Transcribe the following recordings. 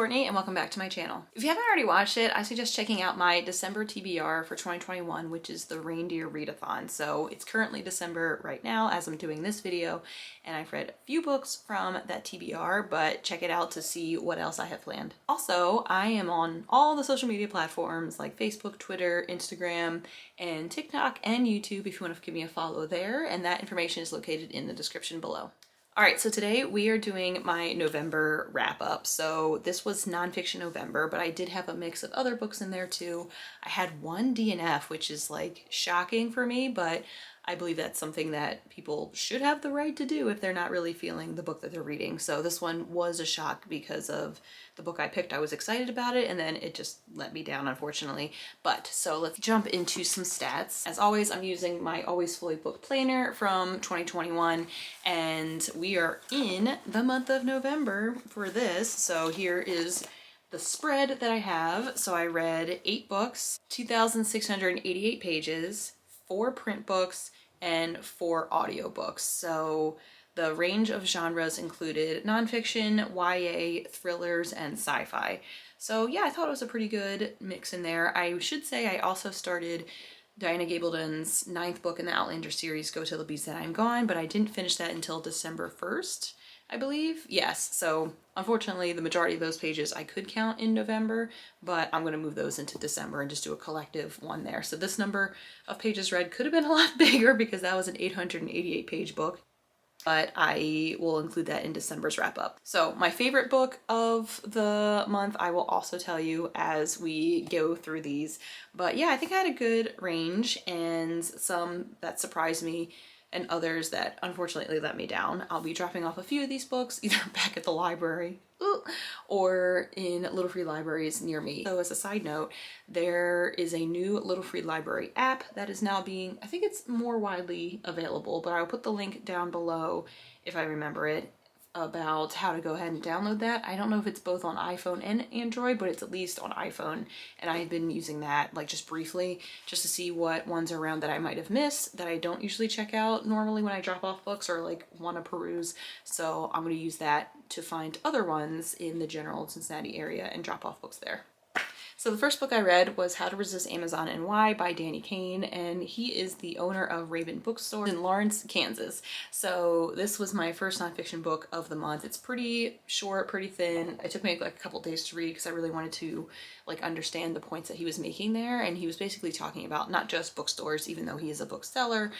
Courtney and welcome back to my channel. If you haven't already watched it, I suggest checking out my December TBR for 2021, which is the Reindeer Readathon. So it's currently December right now as I'm doing this video, and I've read a few books from that TBR, but check it out to see what else I have planned. Also, I am on all the social media platforms like Facebook, Twitter, Instagram, and TikTok and YouTube if you want to give me a follow there, and that information is located in the description below. All right, so today we are doing my November wrap up. So this was nonfiction November, but I did have a mix of other books in there too. I had one DNF, which is like shocking for me, but I believe that's something that people should have the right to do if they're not really feeling the book that they're reading. So this one was a shock because of the book I picked. I was excited about it and then it just let me down, unfortunately. But so let's jump into some stats. As always, I'm using my Always Fully Booked planner from 2021, and we are in the month of November for this. So here is the spread that I have. So I read 8 books, 2,688 pages, 4 print books, and 4 audiobooks. So the range of genres included nonfiction, YA, thrillers, and sci-fi. So yeah, I thought it was a pretty good mix in there. I should say I also started Diana Gabaldon's 9th book in the Outlander series, Go Tell the Bees That I'm Gone, but I didn't finish that until December 1st, I believe. Yes, so unfortunately the majority of those pages I could count in November, but I'm going to move those into December and just do a collective one there. So this number of pages read could have been a lot bigger because that was an 888 page book, but I will include that in December's wrap up. So my favorite book of the month, I will also tell you as we go through these. But yeah, I think I had a good range and some that surprised me and others that unfortunately let me down. I'll be dropping off a few of these books either back at the library or in Little Free Libraries near me. So as a side note, there is a new Little Free Library app that is now being, I think it's more widely available, but I'll put the link down below if I remember it, about how to go ahead and download that. I don't know if it's both on iPhone and Android, but it's at least on iPhone, and I've been using that like just briefly just to see what ones are around that I might have missed that I don't usually check out normally when I drop off books or like want to peruse. So I'm going to use that to find other ones in the general Cincinnati area and drop off books there. So the first book I read was How to Resist Amazon and Why by Danny Kane, and he is the owner of Raven Bookstore in Lawrence, Kansas. So this was my first nonfiction book of the month. It's pretty short, pretty thin. It took me like a couple days to read because I really wanted to like understand the points that he was making there, and he was basically talking about not just bookstores, even though he is a bookseller,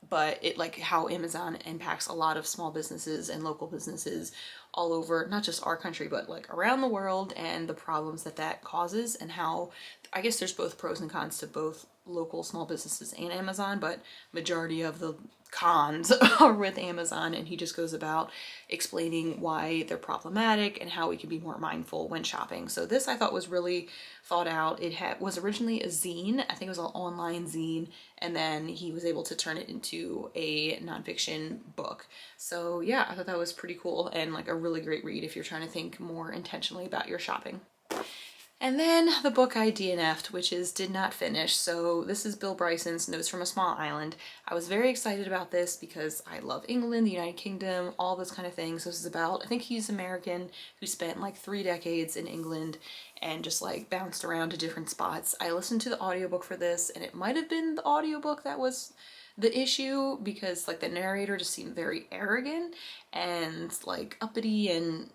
but it like how Amazon impacts a lot of small businesses and local businesses all over, not just our country, but like around the world, and the problems that that causes, and how I guess there's both pros and cons to both local small businesses and Amazon, but majority of the cons are with Amazon, and he just goes about explaining why they're problematic and how we can be more mindful when shopping. So this I thought was really thought out. It was originally a zine. I think it was an online zine, and then he was able to turn it into a nonfiction book. So yeah, I thought that was pretty cool and like a really great read if you're trying to think more intentionally about your shopping. And then the book I DNF'd, which is Did Not Finish. So this is Bill Bryson's Notes from a Small Island. I was very excited about this because I love England, the United Kingdom, all those kind of things. This is about, I think he's American who spent like 3 decades in England and just like bounced around to different spots. I listened to the audiobook for this, and it might have been the audiobook that was the issue because like the narrator just seemed very arrogant and like uppity, and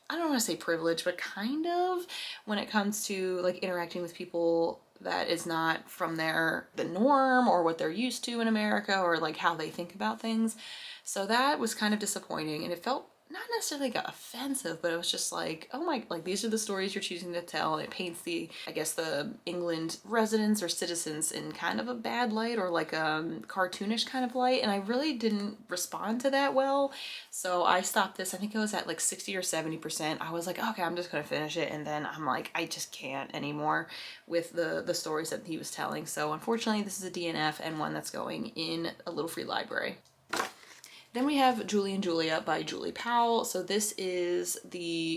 I don't want to say privileged, but kind of, when it comes to like interacting with people that is not from the norm or what they're used to in America, or like how they think about things. So that was kind of disappointing, and it felt not necessarily like offensive, but it was just like, oh my, like these are the stories you're choosing to tell, and it paints the, I guess, the England residents or citizens in kind of a bad light, or like a cartoonish kind of light, and I really didn't respond to that well. So I stopped this. I think it was at like 60 or 70%. I was like, okay, I'm just gonna finish it, and then I'm like, I just can't anymore with the stories that he was telling. So unfortunately this is a DNF and one that's going in a Little Free Library. Then we have Julie and Julia by Julie Powell. So this is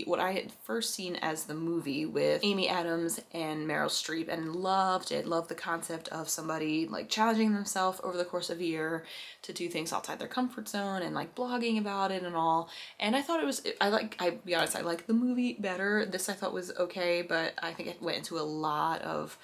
what I had first seen as the movie with Amy Adams and Meryl Streep, and loved it. Loved the concept of somebody like challenging themselves over the course of a year to do things outside their comfort zone and like blogging about it and all. And I thought it was, I'll be honest, I like the movie better. This I thought was okay, but I think it went into a lot of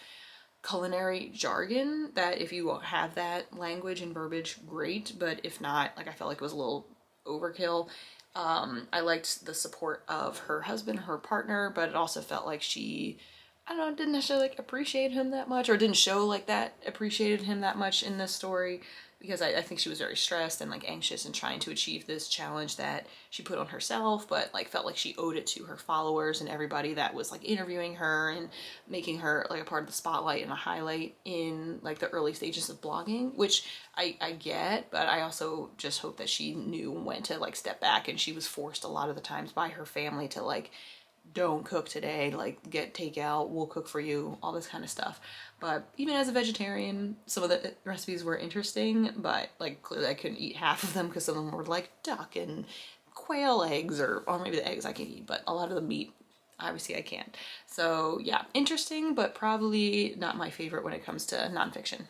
culinary jargon that if you have that language and verbiage, great, but if not, like I felt like it was a little overkill. I liked the support of her husband, her partner, but it also felt like she, I don't know, didn't necessarily like appreciate him that much, or didn't show like that appreciated him that much in this story, because I think she was very stressed and like anxious and trying to achieve this challenge that she put on herself, but like felt like she owed it to her followers and everybody that was like interviewing her and making her like a part of the spotlight and a highlight in like the early stages of blogging, which I get, but I also just hope that she knew when to like step back, and she was forced a lot of the times by her family to like, don't cook today, like get takeout, we'll cook for you, all this kind of stuff. But even as a vegetarian, some of the recipes were interesting, but like clearly I couldn't eat half of them because some of them were like duck and quail eggs, or maybe the eggs I can eat, but a lot of the meat obviously I can't. So yeah, interesting, but probably not my favorite when it comes to nonfiction.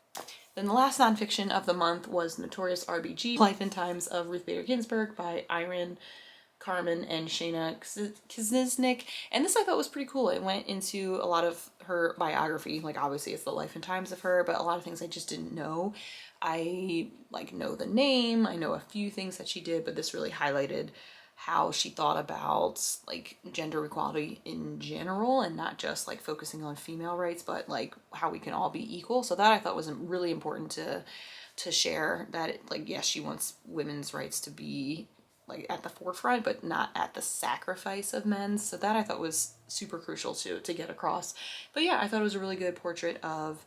Then the last nonfiction of the month was Notorious RBG, Life and Times of Ruth Bader Ginsburg by Irin, Carmon, and Shana Knizhnik. And this I thought was pretty cool. It went into a lot of her biography. Like obviously it's the life and times of her, but a lot of things I just didn't know. I like know the name, I know a few things that she did, but this really highlighted how she thought about like gender equality in general, and not just like focusing on female rights, but like how we can all be equal. So that I thought was really important to share, that like, yes, she wants women's rights to be like at the forefront, but not at the sacrifice of men's. So that I thought was super crucial to get across. But yeah, I thought it was a really good portrait of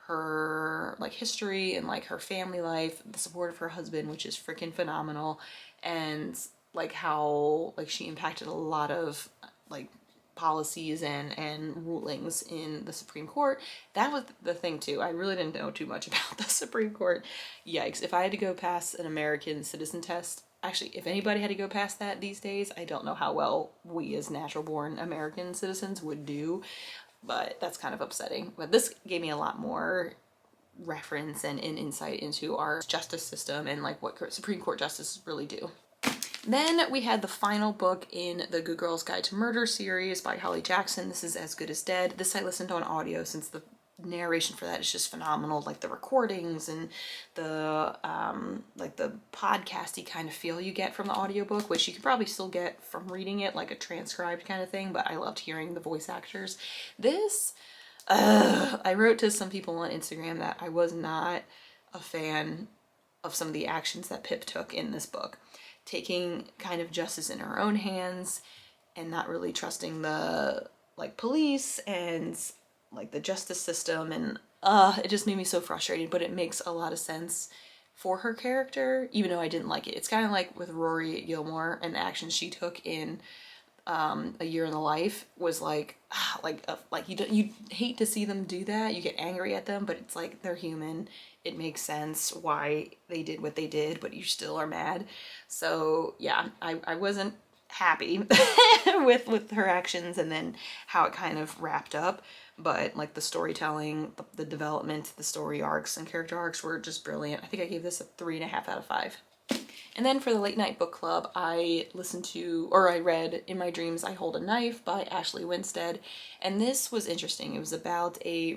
her like history and like her family life, the support of her husband, which is freaking phenomenal, and like how like she impacted a lot of like policies and rulings in the Supreme Court. That was the thing too. I really didn't know too much about the Supreme Court. Yikes. If I had to go pass an American citizen test, actually, if anybody had to go past that these days, I don't know how well we as natural born American citizens would do, but that's kind of upsetting. But this gave me a lot more reference and insight into our justice system and like what Supreme Court justices really do. Then we had the final book in the Good Girls Guide to Murder series by Holly Jackson. This is As Good as Dead. This I listened on audio since the narration for that is just phenomenal, like the recordings and the like the podcasty kind of feel you get from the audiobook, which you could probably still get from reading it, like a transcribed kind of thing, but I loved hearing the voice actors. This I wrote to some people on Instagram that I was not a fan of some of the actions that Pip took in this book, taking kind of justice in her own hands and not really trusting the like police and like the justice system, and it just made me so frustrated, but it makes a lot of sense for her character, even though I didn't like it. It's kind of like with Rory Gilmore and the actions she took in A Year in the Life was like you hate to see them do that. You get angry at them, but it's like they're human. It makes sense why they did what they did, but you still are mad. So yeah, I wasn't happy with her actions and then how it kind of wrapped up, but like the storytelling, the development, the story arcs and character arcs were just brilliant. I think I gave this a 3.5 out of 5. And then for the late night book club, I read In My Dreams I Hold a Knife by Ashley Winstead. And this was interesting. It was about a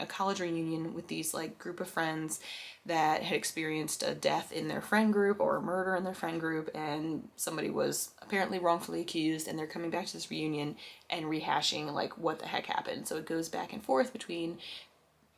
college reunion with these like group of friends that had experienced a death in their friend group or a murder in their friend group, and somebody was apparently wrongfully accused, and they're coming back to this reunion and rehashing like what the heck happened. So it goes back and forth between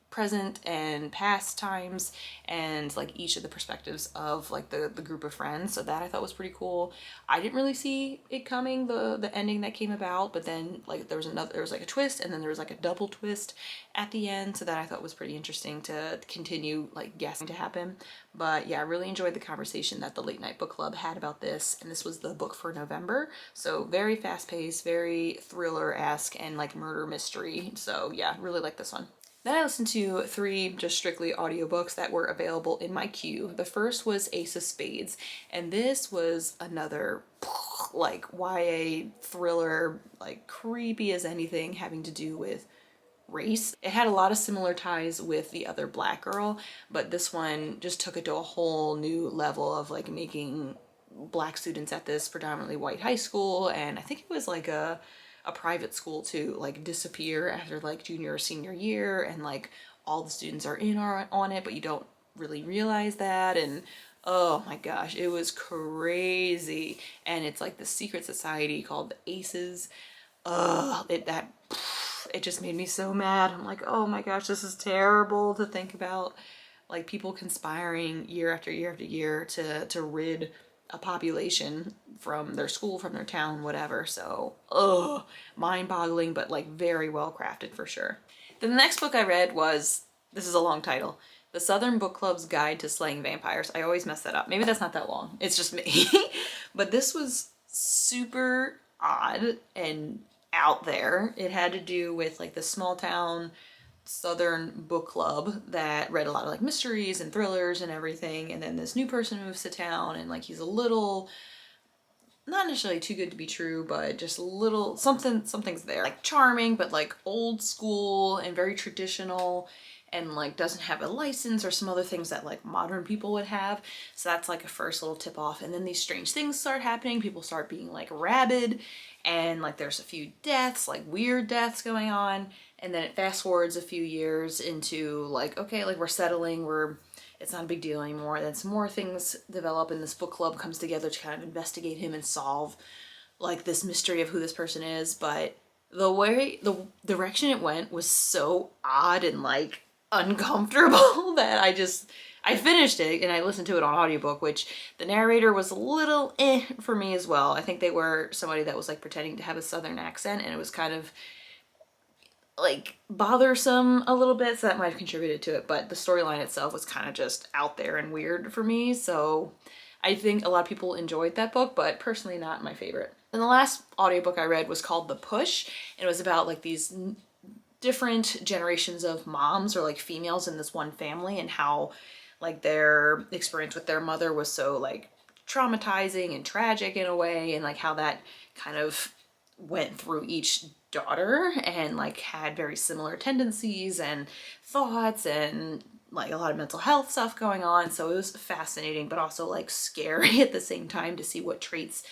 present and past times and like each of the perspectives of like the group of friends. So that I thought was pretty cool. I didn't really see it coming, the ending that came about, but then like there was like a twist, and then there was like a double twist at the end, so that I thought was pretty interesting to continue like guessing to happen. But yeah, I really enjoyed the conversation that the late night book club had about this, and this was the book for November, so very fast paced, very thriller-esque and like murder mystery. So yeah, really like this one. Then I listened to 3 just strictly audiobooks that were available in my queue. The first was Ace of Spades, and this was another like YA thriller, like creepy as anything, having to do with race. It had a lot of similar ties with the other Black girl, but this one just took it to a whole new level of like making Black students at this predominantly white high school, and I think it was like a private school too, like disappear after like junior or senior year, and like all the students are in on it, but you don't really realize that. And oh my gosh, it was crazy. And it's like the secret society called the Aces. It just made me so mad. I'm like, oh my gosh, this is terrible to think about. Like people conspiring year after year after year to rid a population from their school, from their town, whatever. So, mind-boggling, but like very well crafted for sure. Then the next book I read was, this is a long title, The Southern Book Club's Guide to Slaying Vampires. I always mess that up. Maybe that's not that long. It's just me. But this was super odd and out there. It had to do with like the small town Southern book club that read a lot of like mysteries and thrillers and everything, and then this new person moves to town, and like he's a little, not necessarily too good to be true, but just a little something's there, like charming but like old school and very traditional, and like doesn't have a license or some other things that like modern people would have. So that's like a first little tip off. And then these strange things start happening. People start being like rabid, and like there's a few deaths, like weird deaths going on. And then it fast forwards a few years into like, okay, like we're settling, it's not a big deal anymore. Then some more things develop, and this book club comes together to kind of investigate him and solve like this mystery of who this person is. But the direction it went was so odd and like uncomfortable that I finished it and I listened to it on audiobook, which the narrator was a little for me as well. I think they were somebody that was like pretending to have a Southern accent, and it was kind of like bothersome a little bit, so that might have contributed to it. But the storyline itself was kind of just out there and weird for me, so I think a lot of people enjoyed that book, but personally not my favorite. And the last audiobook I read was called The Push, and it was about like these different generations of moms or like females in this one family, and how like their experience with their mother was so like traumatizing and tragic in a way, and like how that kind of went through each daughter and like had very similar tendencies and thoughts and like a lot of mental health stuff going on. So it was fascinating, but also like scary at the same time to see what traits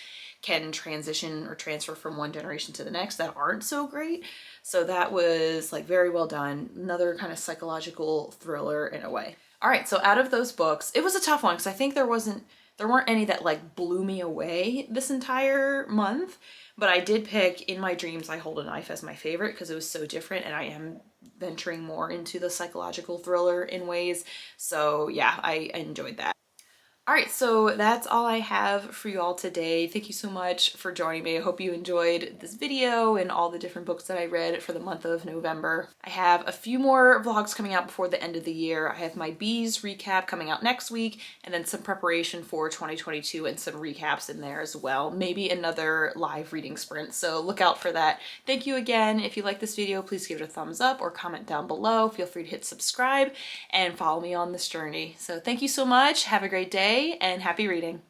can transition or transfer from one generation to the next that aren't so great. So that was like very well done. Another kind of psychological thriller in a way. All right, so out of those books, it was a tough one because I think there weren't any that like blew me away this entire month, but I did pick In My Dreams I Hold a Knife as my favorite because it was so different, and I am venturing more into the psychological thriller in ways. So yeah, I enjoyed that. All right, so that's all I have for you all today. Thank you so much for joining me. I hope you enjoyed this video and all the different books that I read for the month of November. I have a few more vlogs coming out before the end of the year. I have my Bees recap coming out next week, and then some preparation for 2022 and some recaps in there as well. Maybe another live reading sprint, so look out for that. Thank you again. If you like this video, please give it a thumbs up or comment down below. Feel free to hit subscribe and follow me on this journey. So thank you so much. Have a great day and happy reading.